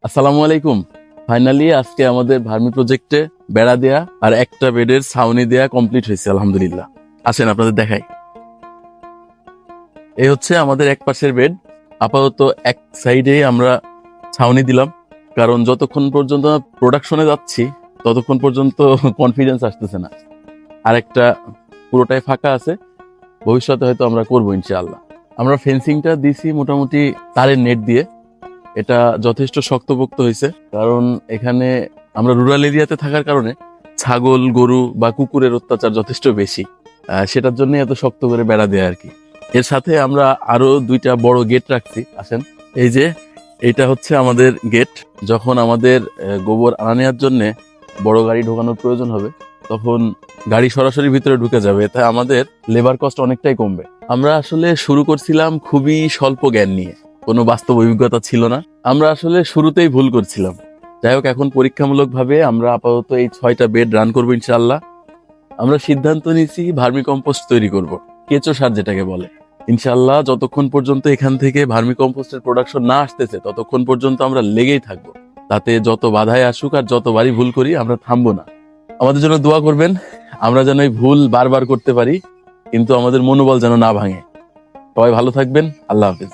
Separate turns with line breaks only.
আসসালামু আলাইকুম। ফাইনালি আজকে আমাদের ভার্মি প্রজেক্টে বেড়া দেয়া আর একটা বেডের ছাউনি দেয়া কমপ্লিট হয়েছে আলহামদুলিল্লাহ। আসেন আপনাদের দেখাই। এই হচ্ছে আমাদের এক পাশের বেড। আপাতত এক সাইডে আমরা ছাউনি দিলাম, কারণ যতক্ষণ পর্যন্ত প্রোডাকশনে যাচ্ছি ততক্ষণ পর্যন্ত কনফিডেন্স আসতেছে না। আরেকটা পুরোটাই ফাঁকা আছে, ভবিষ্যতে হয়তো আমরা করবো ইনশাআল্লাহ। আমরা ফেন্সিংটা দিছি মোটামুটি তারের নেট দিয়ে। এটা যথেষ্ট শক্তপোক্ত হয়েছে, কারণ এখানে আমরা রুরাল এরিয়াতে থাকার কারণে ছাগল গরু বা কুকুরের অত্যাচার যথেষ্ট বেশি। সেটার জন্য এত শক্ত করে বেড়া দেয় আর কি। এর সাথে আমরা আরো দুইটা বড় গেট রাখছি। আসেন, এই যে এটা হচ্ছে আমাদের গেট। যখন আমাদের গোবর আনা নেওয়ার জন্য বড় গাড়ি ঢোকানোর প্রয়োজন হবে, তখন গাড়ি সরাসরি ভিতরে ঢুকে যাবে, এতে আমাদের লেবার কস্ট অনেকটাই কমবে। আমরা আসলে শুরু করছিলাম খুবই স্বল্প জ্ঞান নিয়ে, কোনো বাস্তব অভিজ্ঞতা ছিল না। আমরা আসলে শুরুতেই ভুল করছিলাম। যাই হোক, এখন পরীক্ষামূলকভাবে আমরা আপাতত এই 6টা বেড রান করবো ইনশাআল্লাহ। আমরা সিদ্ধান্ত নিয়েছি ভার্মি কম্পোস্ট তৈরি করব, কেঁচো সার যেটাকে বলে। ইনশাআল্লাহ যতক্ষণ পর্যন্ত এখান থেকে ভার্মি কম্পোস্টের প্রোডাকশন না আসতেছে ততক্ষণ পর্যন্ত আমরা লেগেই থাকবো। তাতে যত বাধাই আসুক আর যতবারই ভুল করি আমরা থামবো না। আমাদের জন্য দোয়া করবেন, আমরা যেন এই ভুল বারবার করতে পারি, কিন্তু আমাদের মনোবল যেন না ভাঙে। সবাই ভালো থাকবেন। আল্লাহ হাফেজ।